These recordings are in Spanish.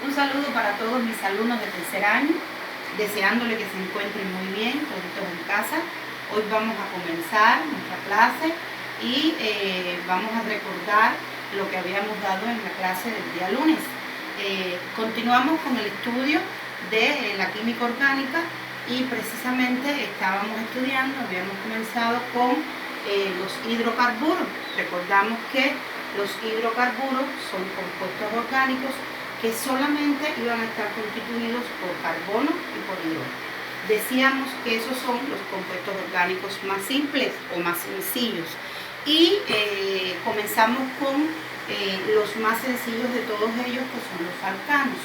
Un saludo para todos mis alumnos de tercer año, deseándole que se encuentren muy bien, todos en casa. Hoy vamos a comenzar nuestra clase y vamos a recordar lo que habíamos dado en la clase del día lunes. Continuamos con el estudio de la química orgánica y precisamente estábamos estudiando, habíamos comenzado con los hidrocarburos. Recordamos que los hidrocarburos son compuestos orgánicos que solamente iban a estar constituidos por carbono y por hidrógeno. Decíamos que esos son los compuestos orgánicos más simples o más sencillos. Y comenzamos con los más sencillos de todos ellos, que son los alcanos.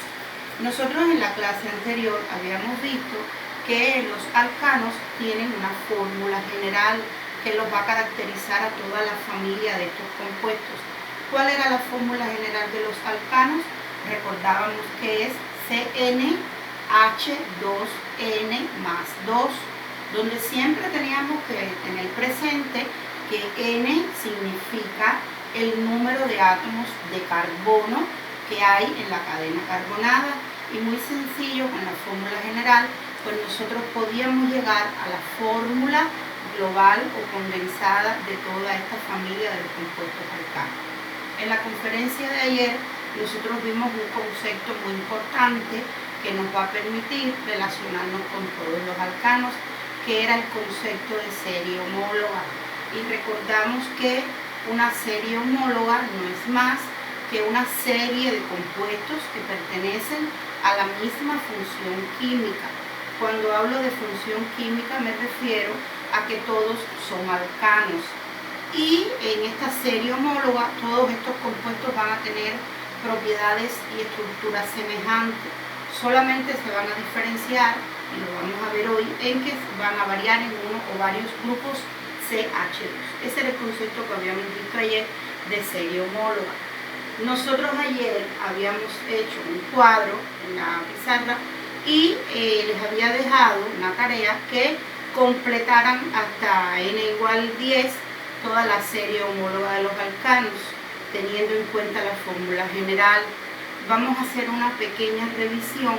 Nosotros en la clase anterior habíamos visto que los alcanos tienen una fórmula general que los va a caracterizar a toda la familia de estos compuestos. ¿Cuál era la fórmula general de los alcanos? Recordábamos que es CnH2n más 2, donde siempre teníamos que tener presente que N significa el número de átomos de carbono que hay en la cadena carbonada, y muy sencillo, con la fórmula general pues nosotros podíamos llegar a la fórmula global o condensada de toda esta familia de los compuestos alcanos. En la conferencia de ayer nosotros vimos un concepto muy importante que nos va a permitir relacionarnos con todos los alcanos, que era el concepto de serie homóloga. Y recordamos que una serie homóloga no es más que una serie de compuestos que pertenecen a la misma función química. Cuando hablo de función química me refiero a que todos son alcanos. Y en esta serie homóloga todos estos compuestos van a tener propiedades y estructuras semejantes. Solamente se van a diferenciar, y lo vamos a ver hoy, en que van a variar en uno o varios grupos CH2. Ese era el concepto que habíamos visto ayer de serie homóloga. Nosotros ayer habíamos hecho un cuadro en la pizarra y les había dejado una tarea que completaran hasta n igual 10 toda la serie homóloga de los alcanos, teniendo en cuenta la fórmula general. Vamos a hacer una pequeña revisión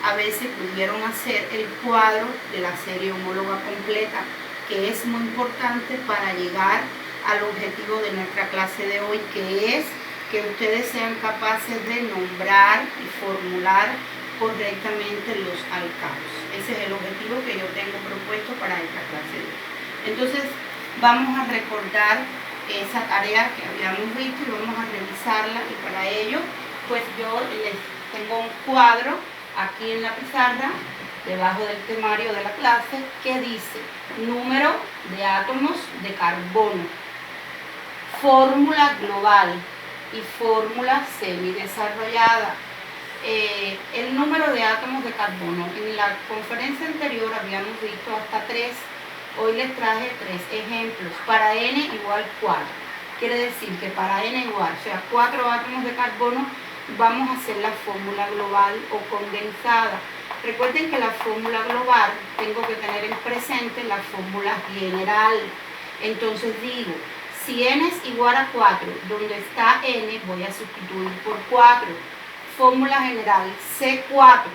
a ver si pudieron hacer el cuadro de la serie homóloga completa, que es muy importante para llegar al objetivo de nuestra clase de hoy, que es que ustedes sean capaces de nombrar y formular correctamente los alcanos. Ese es el objetivo que yo tengo propuesto para esta clase de hoy. Entonces vamos a recordar esa tarea que habíamos visto y vamos a revisarla, y para ello pues yo les tengo un cuadro aquí en la pizarra debajo del temario de la clase que dice número de átomos de carbono, fórmula global y fórmula semidesarrollada. El número de átomos de carbono, en la conferencia anterior habíamos visto hasta 3. Hoy les traje 3 ejemplos. Para n igual 4, quiere decir que para n igual, o sea, 4 átomos de carbono, vamos a hacer la fórmula global o condensada. Recuerden que la fórmula global tengo que tener en presente la fórmula general. Entonces digo, si n es igual a 4, donde está n voy a sustituir por 4. Fórmula general, C4.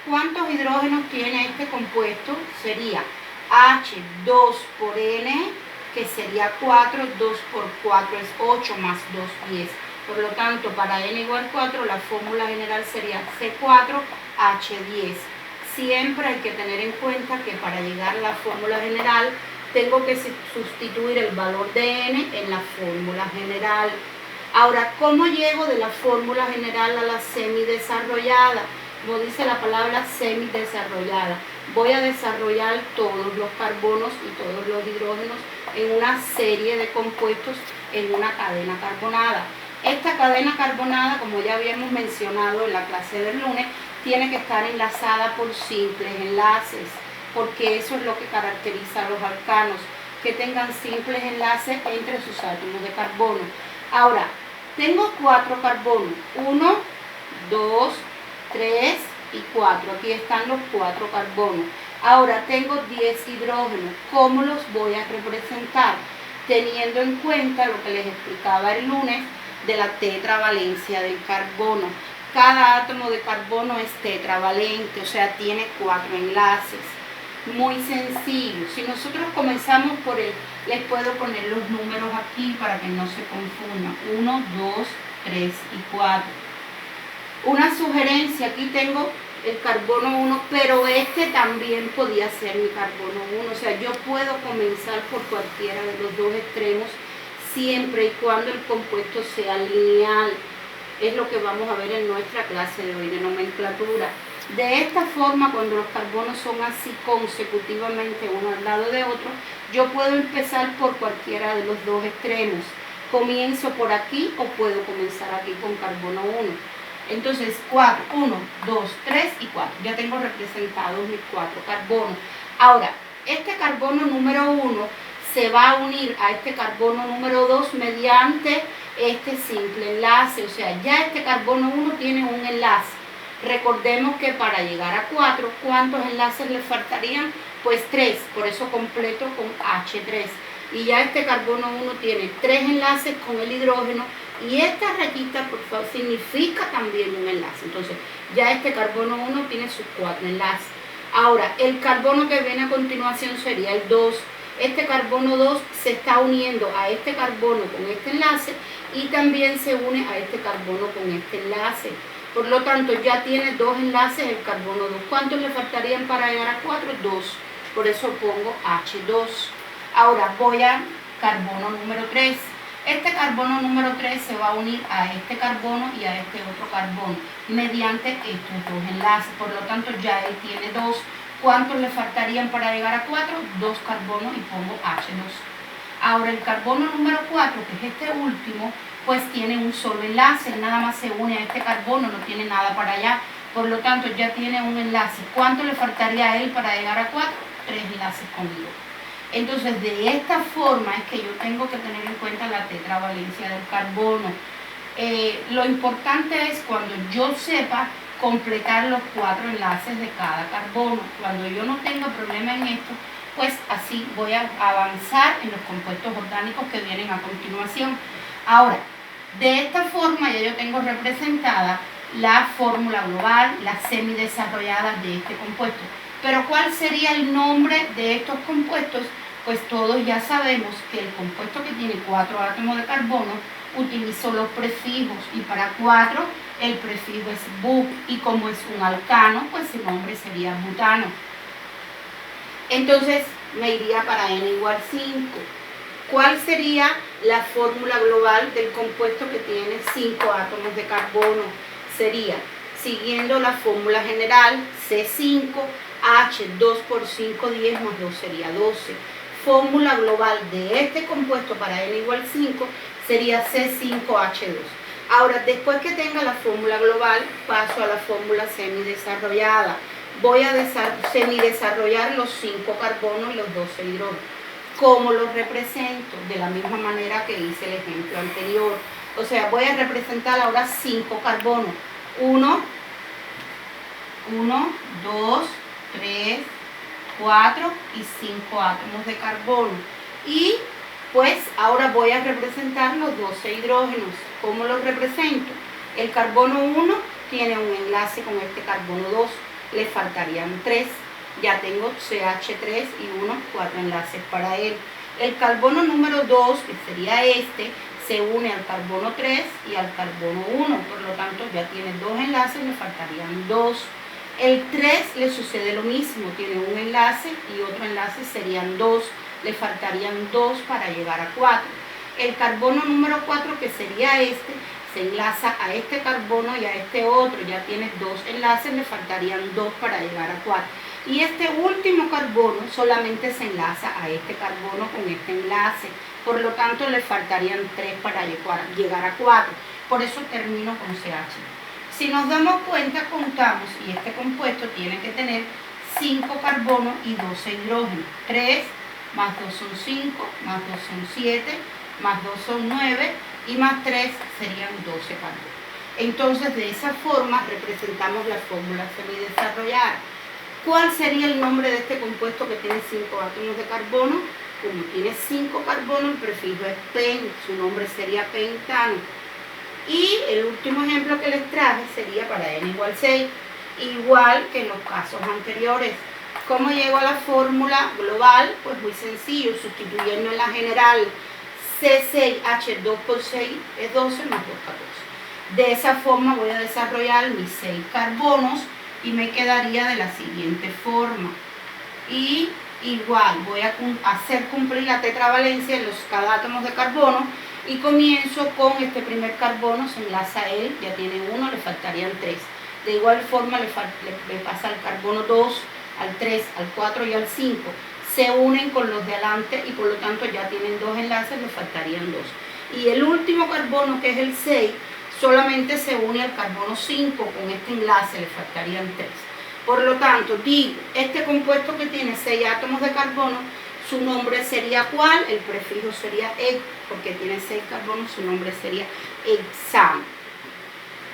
¿Cuántos hidrógenos tiene este compuesto? Sería H2 por N, que sería 4, 2 por 4 es 8, más 2, 10. Por lo tanto, para N igual 4, la fórmula general sería C4H10. Siempre hay que tener en cuenta que para llegar a la fórmula general, tengo que sustituir el valor de N en la fórmula general. Ahora, ¿cómo llego de la fórmula general a la semidesarrollada? Como dice la palabra semidesarrollada, voy a desarrollar todos los carbonos y todos los hidrógenos en una serie de compuestos en una cadena carbonada. Esta cadena carbonada, como ya habíamos mencionado en la clase del lunes, tiene que estar enlazada por simples enlaces, porque eso es lo que caracteriza a los alcanos, que tengan simples enlaces entre sus átomos de carbono. Ahora, tengo 4 carbonos, 1, 2, 3 y 4. Aquí están los 4 carbonos. Ahora tengo 10 hidrógenos. ¿Cómo los voy a representar? Teniendo en cuenta lo que les explicaba el lunes de la tetravalencia del carbono. Cada átomo de carbono es tetravalente, o sea, tiene 4 enlaces. Muy sencillo. Si nosotros comenzamos por les puedo poner los números aquí para que no se confundan. 1, 2, 3 y 4. Una sugerencia, aquí tengo el carbono 1, pero este también podía ser mi carbono 1. O sea, yo puedo comenzar por cualquiera de los dos extremos siempre y cuando el compuesto sea lineal. Es lo que vamos a ver en nuestra clase de hoy de nomenclatura. De esta forma, cuando los carbonos son así consecutivamente uno al lado de otro, yo puedo empezar por cualquiera de los dos extremos. Comienzo por aquí o puedo comenzar aquí con carbono 1. Entonces, 4, 1, 2, 3 y 4. Ya tengo representados mis 4 carbonos. Ahora, este carbono número 1 se va a unir a este carbono número 2 mediante este simple enlace. O sea, ya este carbono 1 tiene un enlace. Recordemos que para llegar a 4, ¿cuántos enlaces le faltarían? Pues 3, por eso completo con H3. Y ya este carbono 1 tiene 3 enlaces con el hidrógeno y esta rayita, por favor, significa también un enlace. Entonces, ya este carbono 1 tiene sus 4 enlaces. Ahora, el carbono que viene a continuación sería el 2. Este carbono 2 se está uniendo a este carbono con este enlace y también se une a este carbono con este enlace. Por lo tanto, ya tiene 2 enlaces el carbono 2. ¿Cuántos le faltarían para llegar a 4? 2. Por eso pongo H2. Ahora voy a carbono número 3. Este carbono número 3 se va a unir a este carbono y a este otro carbono mediante estos 2 enlaces. Por lo tanto, ya él tiene 2. ¿Cuántos le faltarían para llegar a 4? 2 carbonos y pongo H2. Ahora el carbono número 4, que es este último, pues tiene un solo enlace, nada más se une a este carbono, no tiene nada para allá. Por lo tanto, ya tiene un enlace. ¿Cuánto le faltaría a él para llegar a 4? 3 enlaces conmigo. Entonces, de esta forma es que yo tengo que tener en cuenta la tetravalencia del carbono. Lo importante es cuando yo sepa completar los 4 enlaces de cada carbono. Cuando yo no tenga problema en esto, pues así voy a avanzar en los compuestos orgánicos que vienen a continuación. Ahora, de esta forma ya yo tengo representada la fórmula global, las semidesarrolladas de este compuesto. Pero ¿cuál sería el nombre de estos compuestos? Pues todos ya sabemos que el compuesto que tiene 4 átomos de carbono utilizo los prefijos y para 4 el prefijo es bu y como es un alcano, pues su nombre sería butano. Entonces me iría para n igual 5. ¿Cuál sería la fórmula global del compuesto que tiene 5 átomos de carbono? Sería, siguiendo la fórmula general, C5H, 2 por 5, 10 más 2 sería 12. Fórmula global de este compuesto para n igual 5 sería C5H2. Ahora, después que tenga la fórmula global, paso a la fórmula semidesarrollada. Voy a semidesarrollar los 5 carbonos y los 12 hidrógenos. ¿Cómo los represento? De la misma manera que hice el ejemplo anterior. O sea, voy a representar ahora 5 carbonos. 1, 2, 3, 4 y 5 átomos de carbono. Y pues ahora voy a representar los 12 hidrógenos. ¿Cómo los represento? El carbono 1 tiene un enlace con este carbono 2. Le faltarían 3. Ya tengo CH3 y 4 enlaces para él. El carbono número 2, que sería este, se une al carbono 3 y al carbono 1. Por lo tanto, ya tiene 2 enlaces, le faltarían 2. El 3 le sucede lo mismo, tiene un enlace y otro enlace serían 2. Le faltarían 2 para llegar a 4. El carbono número 4, que sería este, se enlaza a este carbono y a este otro. Ya tiene 2 enlaces, le faltarían 2 para llegar a 4. Y este último carbono solamente se enlaza a este carbono con este enlace. Por lo tanto, le faltarían 3 para llegar a 4. Por eso termino con CH. Si nos damos cuenta, contamos y este compuesto tiene que tener 5 carbonos y 12 hidrógenos. 3 más 2 son 5, más 2 son 7, más 2 son 9 y más 3 serían 12 carbonos. Entonces, de esa forma representamos la fórmula semidesarrollada. ¿Cuál sería el nombre de este compuesto que tiene 5 átomos de carbono? Como tiene 5 carbonos, el prefijo es pen, su nombre sería pentano. Y el último ejemplo que les traje sería para n igual 6, igual que en los casos anteriores. ¿Cómo llego a la fórmula global? Pues muy sencillo, sustituyendo en la general C6H2 por 6 es 12 más 2, 14. De esa forma voy a desarrollar mis 6 carbonos y me quedaría de la siguiente forma. Y igual voy a hacer cumplir la tetravalencia en los cada átomos de carbono y comienzo con este primer carbono, se enlaza a él, ya tiene 1, le faltarían 3. De igual forma le pasa al carbono 2, al 3, al 4 y al 5. Se unen con los de adelante y por lo tanto ya tienen 2 enlaces, le faltarían 2. Y el último carbono, que es el 6, solamente se une al carbono 5 con este enlace, le faltarían 3. Por lo tanto, digo, este compuesto que tiene 6 átomos de carbono, su nombre sería ¿cuál? El prefijo sería ex, porque tiene 6 carbonos, su nombre sería hexano.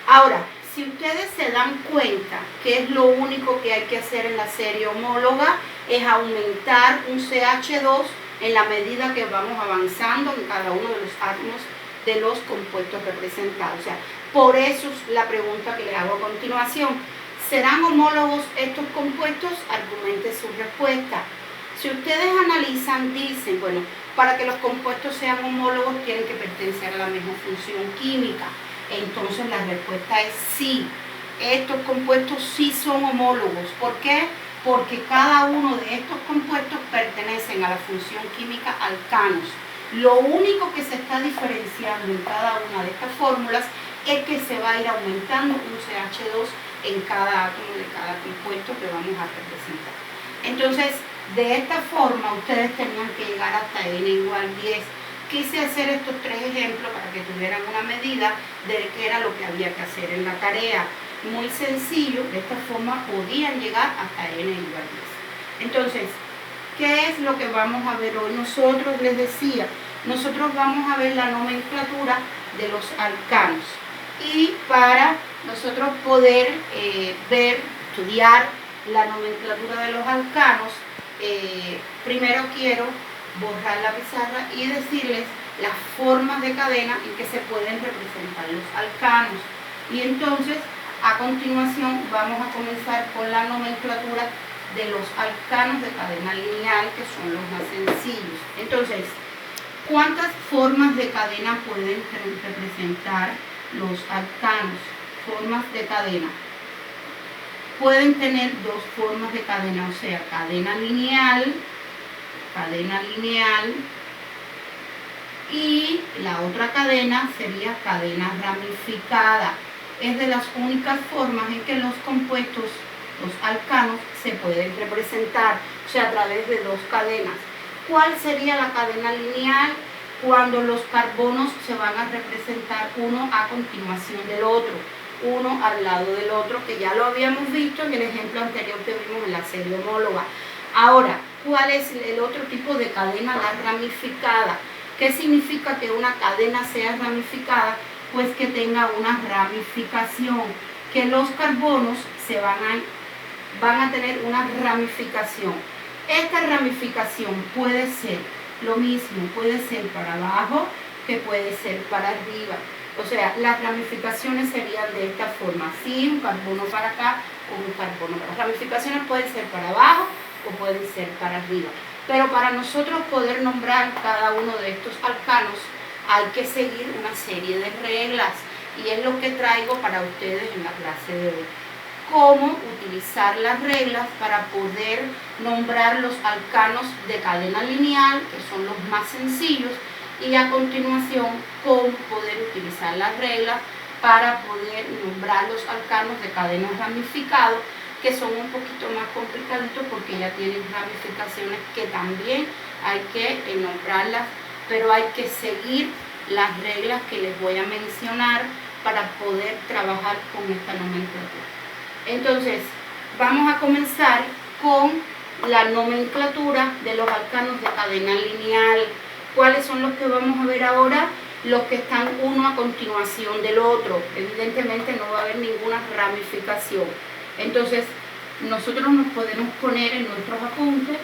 Ahora, si ustedes se dan cuenta que es lo único que hay que hacer en la serie homóloga, es aumentar un CH2 en la medida que vamos avanzando en cada uno de los átomos de los compuestos representados. O sea, por eso es la pregunta que le hago a continuación. ¿Serán homólogos estos compuestos? Argumente su respuesta. Si ustedes analizan, dicen, bueno, para que los compuestos sean homólogos tienen que pertenecer a la misma función química. Entonces la respuesta es sí. Estos compuestos sí son homólogos. ¿Por qué? Porque cada uno de estos compuestos pertenecen a la función química alcanos. Lo único que se está diferenciando en cada una de estas fórmulas es que se va a ir aumentando un CH2 en cada átomo de cada compuesto que vamos a representar. Entonces, de esta forma, ustedes tenían que llegar hasta n igual 10. Quise hacer estos 3 ejemplos para que tuvieran una medida de qué era lo que había que hacer en la tarea. Muy sencillo, de esta forma podían llegar hasta n igual 10. Entonces, ¿qué es lo que vamos a ver hoy? Nosotros les decía, nosotros vamos a ver la nomenclatura de los alcanos. Y para nosotros poder estudiar la nomenclatura de los alcanos, primero quiero borrar la pizarra y decirles las formas de cadena en que se pueden representar los alcanos. Y entonces, a continuación, vamos a comenzar con la nomenclatura de los alcanos de cadena lineal, que son los más sencillos. Entonces, ¿cuántas formas de cadena pueden representar los alcanos? Formas de cadena. Pueden tener 2 formas de cadena, o sea, cadena lineal, y la otra cadena sería cadena ramificada. Es de las únicas formas en que los compuestos, los alcanos, se pueden representar, o sea, a través de 2 cadenas. ¿Cuál sería la cadena lineal? Cuando los carbonos se van a representar uno a continuación del otro, uno al lado del otro, que ya lo habíamos visto en el ejemplo anterior que vimos en la serie homóloga. Ahora, ¿cuál es el otro tipo de cadena? La ramificada. ¿Qué significa que una cadena sea ramificada? Pues que tenga una ramificación, que los carbonos van a tener una ramificación. Esta ramificación puede ser lo mismo, puede ser para abajo que puede ser para arriba. O sea, las ramificaciones serían de esta forma, así, un carbono para acá o un carbono para acá. Las ramificaciones pueden ser para abajo o pueden ser para arriba. Pero para nosotros poder nombrar cada uno de estos alcanos hay que seguir una serie de reglas y es lo que traigo para ustedes en la clase de hoy. Cómo utilizar las reglas para poder nombrar los alcanos de cadena lineal, que son los más sencillos, y a continuación cómo poder utilizar las reglas para poder nombrar los alcanos de cadena ramificado, que son un poquito más complicaditos porque ya tienen ramificaciones que también hay que nombrarlas, pero hay que seguir las reglas que les voy a mencionar para poder trabajar con esta nomenclatura. Entonces, vamos a comenzar con la nomenclatura de los alcanos de cadena lineal. ¿Cuáles son los que vamos a ver ahora? Los que están uno a continuación del otro. Evidentemente no va a haber ninguna ramificación. Entonces, nosotros nos podemos poner en nuestros apuntes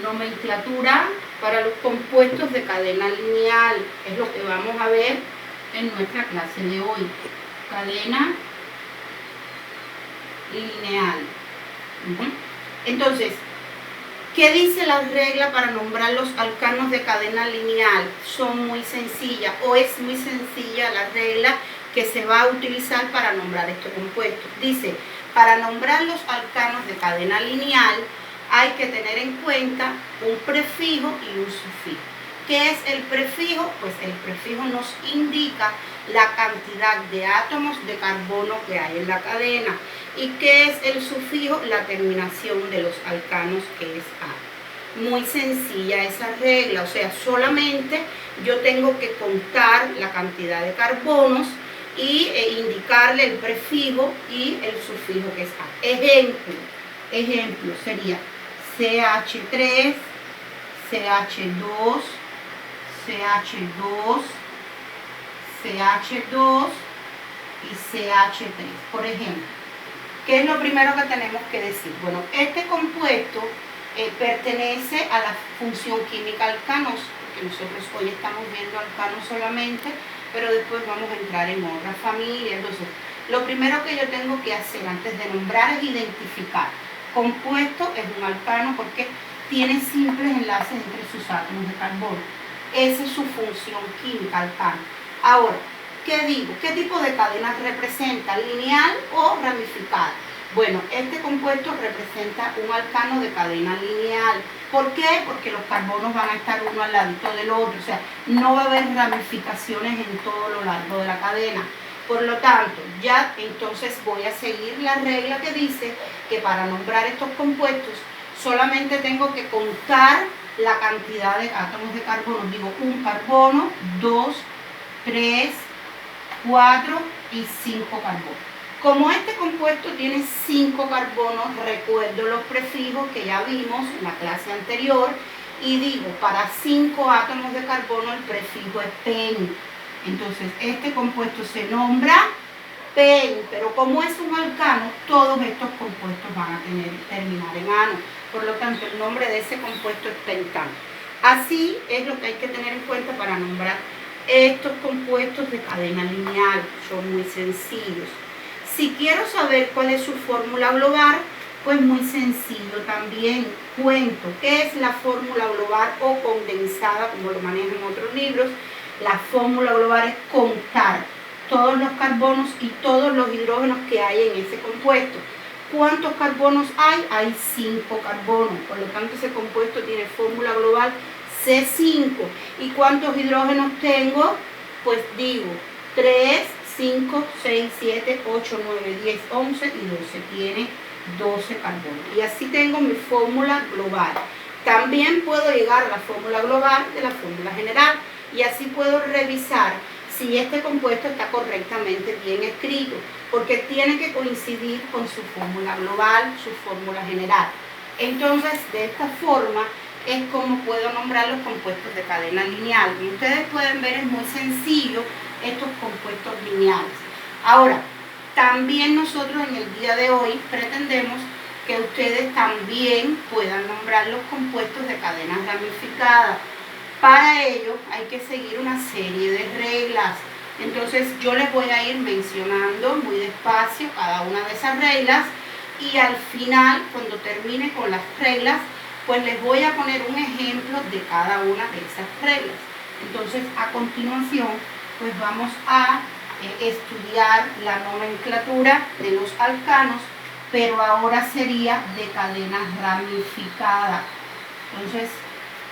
nomenclatura para los compuestos de cadena lineal. Es lo que vamos a ver en nuestra clase de hoy. Cadena lineal. Entonces, ¿qué dice la regla para nombrar los alcanos de cadena lineal? Son muy sencillas, o es muy sencilla la regla que se va a utilizar para nombrar estos compuestos. Dice, para nombrar los alcanos de cadena lineal hay que tener en cuenta un prefijo y un sufijo. ¿Qué es el prefijo? Pues el prefijo nos indica la cantidad de átomos de carbono que hay en la cadena. ¿Y qué es el sufijo? La terminación de los alcanos, que es A. Muy sencilla esa regla, o sea, solamente yo tengo que contar la cantidad de carbonos y indicarle el prefijo y el sufijo, que es A. Ejemplo sería CH3, CH2, CH2, CH2 y CH3, por ejemplo. ¿Qué es lo primero que tenemos que decir? Bueno, este compuesto pertenece a la función química alcanos, porque nosotros hoy estamos viendo alcanos solamente, pero después vamos a entrar en otra familia. Entonces, lo primero que yo tengo que hacer antes de nombrar es identificar. Compuesto es un alcano porque tiene simples enlaces entre sus átomos de carbono. Esa es su función química, alcano. Ahora, ¿qué digo? ¿Qué tipo de cadenas representa? ¿Lineal o ramificada? Bueno, este compuesto representa un alcano de cadena lineal. ¿Por qué? Porque los carbonos van a estar uno al ladito del otro. O sea, no va a haber ramificaciones en todo lo largo de la cadena. Por lo tanto, ya entonces voy a seguir la regla que dice que para nombrar estos compuestos solamente tengo que contar la cantidad de átomos de carbono. Digo, un carbono, 2, 3, 4 y 5 carbonos. Como este compuesto tiene 5 carbonos, recuerdo los prefijos que ya vimos en la clase anterior y digo, para 5 átomos de carbono el prefijo es pen. Entonces, este compuesto se nombra pen, pero como es un alcano, todos estos compuestos van a terminar en ano. Por lo tanto, el nombre de ese compuesto es pentano. Así es lo que hay que tener en cuenta para nombrar estos compuestos de cadena lineal. Son muy sencillos. Si quiero saber cuál es su fórmula global, pues muy sencillo también. Cuento qué es la fórmula global o condensada, como lo manejan en otros libros. La fórmula global es contar todos los carbonos y todos los hidrógenos que hay en ese compuesto. ¿Cuántos carbonos hay? Hay 5 carbonos. Por lo tanto, ese compuesto tiene fórmula global C5. ¿Y cuántos hidrógenos tengo? Pues digo 3, 5, 6, 7, 8, 9, 10, 11 y 12. Tiene 12 carbonos. Y así tengo mi fórmula global. También puedo llegar a la fórmula global de la fórmula general. Y así puedo revisar si este compuesto está correctamente bien escrito, porque tiene que coincidir con su fórmula global, su fórmula general. Entonces, de esta forma es como puedo nombrar los compuestos de cadena lineal. Y ustedes pueden ver, es muy sencillo estos compuestos lineales. Ahora, también nosotros en el día de hoy pretendemos que ustedes también puedan nombrar los compuestos de cadenas ramificadas. Para ello hay que seguir una serie de reglas. Entonces yo les voy a ir mencionando muy despacio cada una de esas reglas y al final, cuando termine con las reglas, pues les voy a poner un ejemplo de cada una de esas reglas. Entonces, a continuación, pues vamos a estudiar la nomenclatura de los alcanos, pero ahora sería de cadena ramificada. Entonces,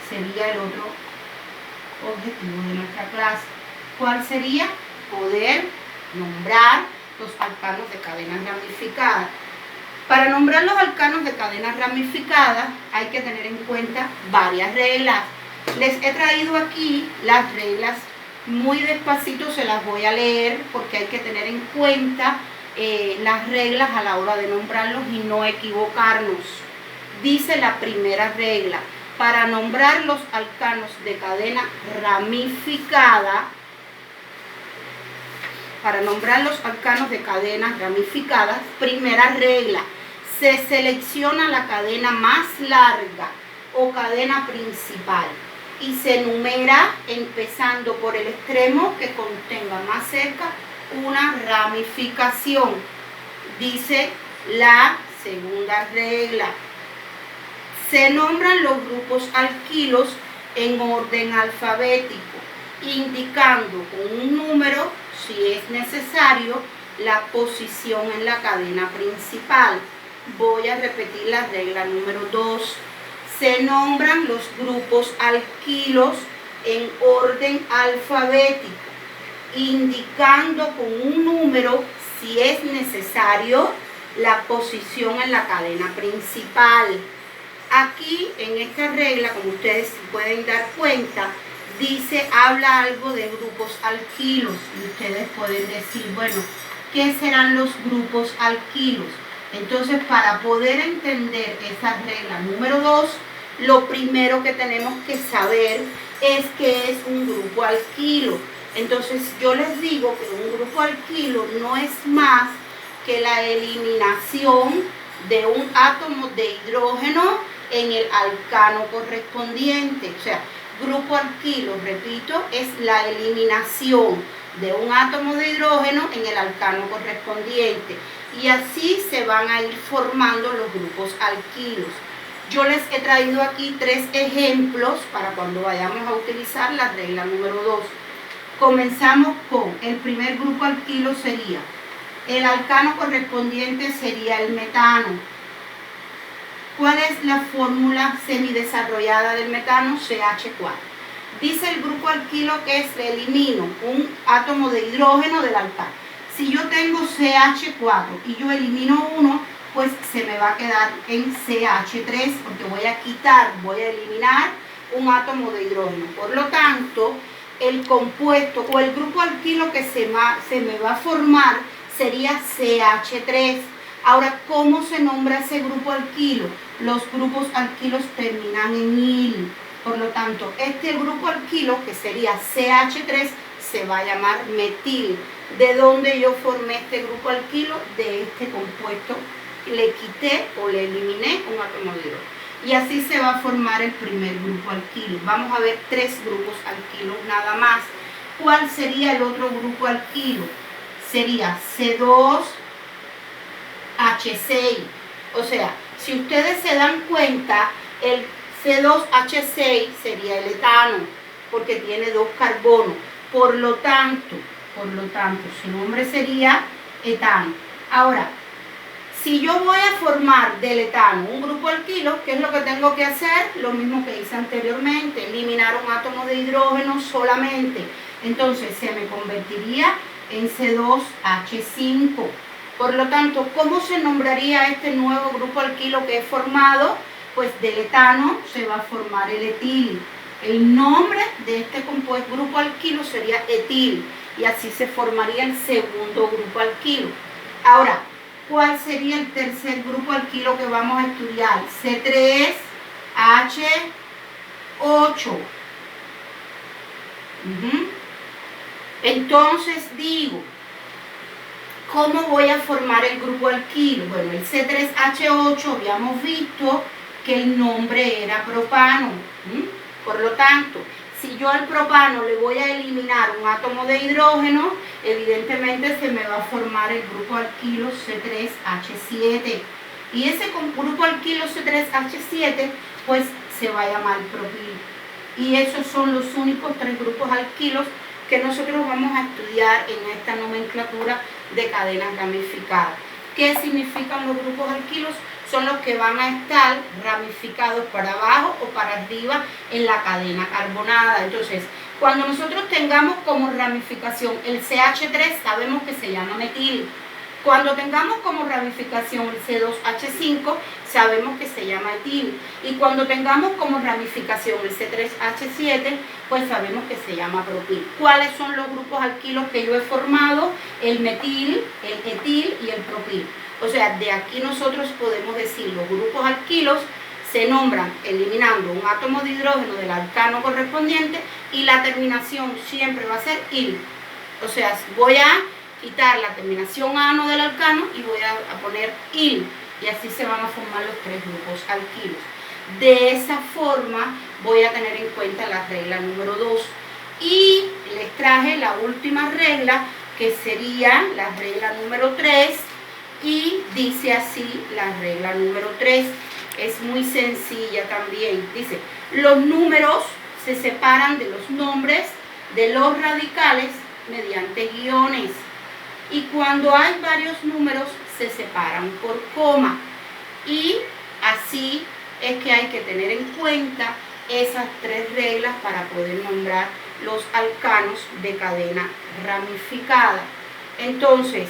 sería el otro objetivo de nuestra clase. ¿Cuál sería? Poder nombrar los alcanos de cadenas ramificadas. Para nombrar los alcanos de cadenas ramificadas hay que tener en cuenta varias reglas. Les he traído aquí las reglas, muy despacito se las voy a leer porque hay que tener en cuenta las reglas a la hora de nombrarlos y no equivocarnos. Dice la primera regla: para nombrar los alcanos de cadena ramificada, primera regla, se selecciona la cadena más larga o cadena principal. y se numera empezando por el extremo que contenga más cerca una ramificación. Dice la segunda regla. Se nombran los grupos alquilos en orden alfabético, indicando con un número, si es necesario, la posición en la cadena principal. Voy a repetir la regla número 2. Se nombran los grupos alquilos en orden alfabético, indicando con un número, si es necesario, la posición en la cadena principal. Aquí, en esta regla, como ustedes pueden dar cuenta, habla algo de grupos alquilos. Y ustedes pueden decir, bueno, ¿qué serán los grupos alquilos? Entonces, para poder entender esa regla número 2, lo primero que tenemos que saber es qué es un grupo alquilo. Entonces, yo les digo que un grupo alquilo no es más que la eliminación de un átomo de hidrógeno en el alcano correspondiente. O sea, grupo alquilo, repito, es la eliminación de un átomo de hidrógeno en el alcano correspondiente. Y así se van a ir formando los grupos alquilos. Yo les he traído aquí 3 ejemplos para cuando vayamos a utilizar la regla número 2. Comenzamos con el primer grupo alquilo, sería el alcano correspondiente, sería el metano. ¿Cuál es la fórmula semidesarrollada del metano? CH4. Dice el grupo alquilo que se elimino un átomo de hidrógeno del alcano. Si yo tengo CH4 y yo elimino uno, pues se me va a quedar en CH3 porque voy a eliminar un átomo de hidrógeno. Por lo tanto, el compuesto o el grupo alquilo que se me va a formar sería CH3. Ahora, ¿cómo se nombra ese grupo alquilo? Los grupos alquilos terminan en il. Por lo tanto, este grupo alquilo, que sería CH3, se va a llamar metil. ¿De dónde yo formé este grupo alquilo? De este compuesto. Le quité o le eliminé un átomo de hidrógeno. Y así se va a formar el primer grupo alquilo. Vamos a ver 3 grupos alquilos nada más. ¿Cuál sería el otro grupo alquilo? Sería C2H6. O sea, si ustedes se dan cuenta, el C2H6 sería el etano, porque tiene 2 carbonos. Por lo tanto, su nombre sería etano. Ahora, si yo voy a formar del etano un grupo alquilo, ¿qué es lo que tengo que hacer? Lo mismo que hice anteriormente, eliminar un átomo de hidrógeno solamente. Entonces se me convertiría en C2H5. Por lo tanto, ¿cómo se nombraría este nuevo grupo alquilo que he formado? Pues del etano se va a formar el etil. El nombre de este compuesto grupo alquilo sería etil. Y así se formaría el segundo grupo alquilo. Ahora, ¿cuál sería el tercer grupo alquilo que vamos a estudiar? C3H8. Entonces digo, ¿cómo voy a formar el grupo alquilo? Bueno, el C3H8 habíamos visto que el nombre era propano. Por lo tanto, si yo al propano le voy a eliminar un átomo de hidrógeno, evidentemente se me va a formar el grupo alquilo C3H7. Y ese grupo alquilo C3H7, pues se va a llamar propil. Y esos son los únicos 3 grupos alquilos que nosotros vamos a estudiar en esta nomenclatura de cadenas ramificadas. ¿Qué significan los grupos alquilos? Son los que van a estar ramificados para abajo o para arriba en la cadena carbonada. Entonces, cuando nosotros tengamos como ramificación el CH3, sabemos que se llama metil. Cuando tengamos como ramificación el C2H5, sabemos que se llama etil. Y cuando tengamos como ramificación el C3H7, pues sabemos que se llama propil. ¿Cuáles son los grupos alquilos que yo he formado? El metil, el etil y el propil. O sea, de aquí nosotros podemos decir los grupos alquilos se nombran eliminando un átomo de hidrógeno del alcano correspondiente y la terminación siempre va a ser il. O sea, voy a quitar la terminación ano del alcano y voy a poner il. Y así se van a formar los 3 grupos alquilos. De esa forma voy a tener en cuenta la regla número 2. Y les traje la última regla, que sería la regla número 3, y dice así la regla número 3. Es muy sencilla también. Dice, los números se separan de los nombres de los radicales mediante guiones. Y cuando hay varios números se separan por coma. Y así es que hay que tener en cuenta esas 3 reglas para poder nombrar los alcanos de cadena ramificada. Entonces,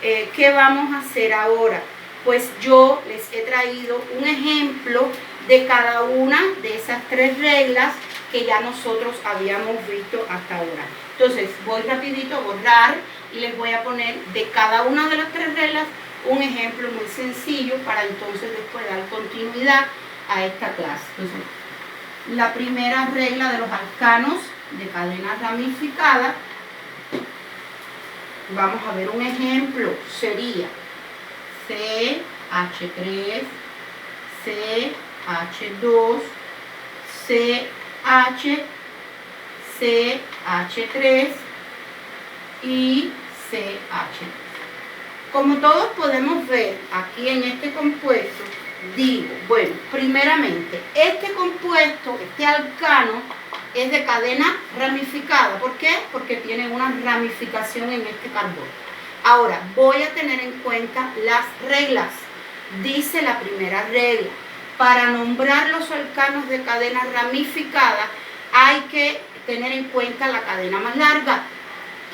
¿qué vamos a hacer ahora? Pues yo les he traído un ejemplo de cada una de esas 3 reglas que ya nosotros habíamos visto hasta ahora. Entonces, voy rapidito a borrar y les voy a poner de cada una de las 3 reglas un ejemplo muy sencillo para entonces después dar continuidad a esta clase. Entonces, la primera regla de los alcanos de cadena ramificada, vamos a ver un ejemplo, sería CH3, CH2, CH, CH3 y CH3. Como todos podemos ver aquí en este compuesto, digo, bueno, primeramente, este compuesto, este alcano, es de cadena ramificada. ¿Por qué? Porque tiene una ramificación en este carbono. Ahora, voy a tener en cuenta las reglas. Dice la primera regla, para nombrar los alcanos de cadena ramificada hay que tener en cuenta la cadena más larga.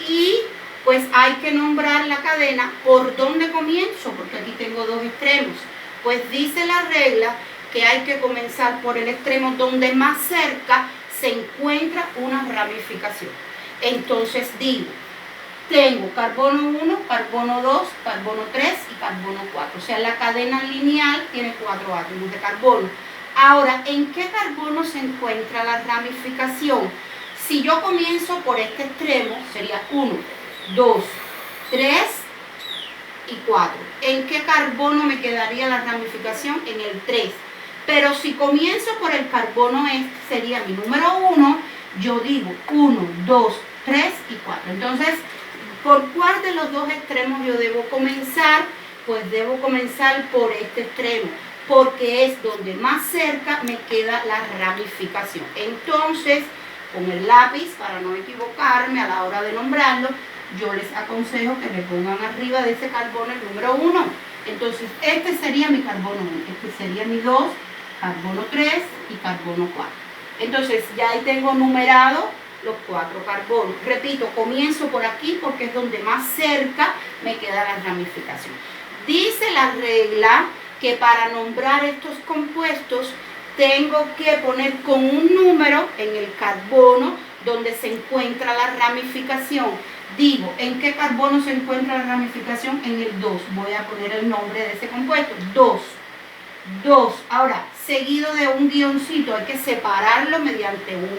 Y pues hay que nombrar la cadena por dónde comienzo, porque aquí tengo 2 extremos. Pues dice la regla que hay que comenzar por el extremo donde más cerca se encuentra una ramificación. Entonces digo, tengo carbono 1, carbono 2, carbono 3 y carbono 4. O sea, la cadena lineal tiene 4 átomos de carbono. Ahora, ¿en qué carbono se encuentra la ramificación? Si yo comienzo por este extremo, sería 1, 2, 3 y 4. ¿En qué carbono me quedaría la ramificación? En el 3. Pero si comienzo por el carbono este, sería mi número 1, yo digo 1, 2, 3 y 4. Entonces, ¿por cuál de los 2 extremos yo debo comenzar? Pues debo comenzar por este extremo, porque es donde más cerca me queda la ramificación. Entonces, con el lápiz, para no equivocarme a la hora de nombrarlo, yo les aconsejo que me pongan arriba de ese carbono el número 1. Entonces, este sería mi carbono 1, este sería mi 2, carbono 3 y carbono 4. Entonces, ya ahí tengo numerado los 4 carbonos. Repito, comienzo por aquí porque es donde más cerca me queda la ramificación. Dice la regla que para nombrar estos compuestos tengo que poner con un número en el carbono donde se encuentra la ramificación. Digo, ¿en qué carbono se encuentra la ramificación? En el 2. Voy a poner el nombre de ese compuesto. 2. 2. Ahora, seguido de un guioncito, hay que separarlo mediante un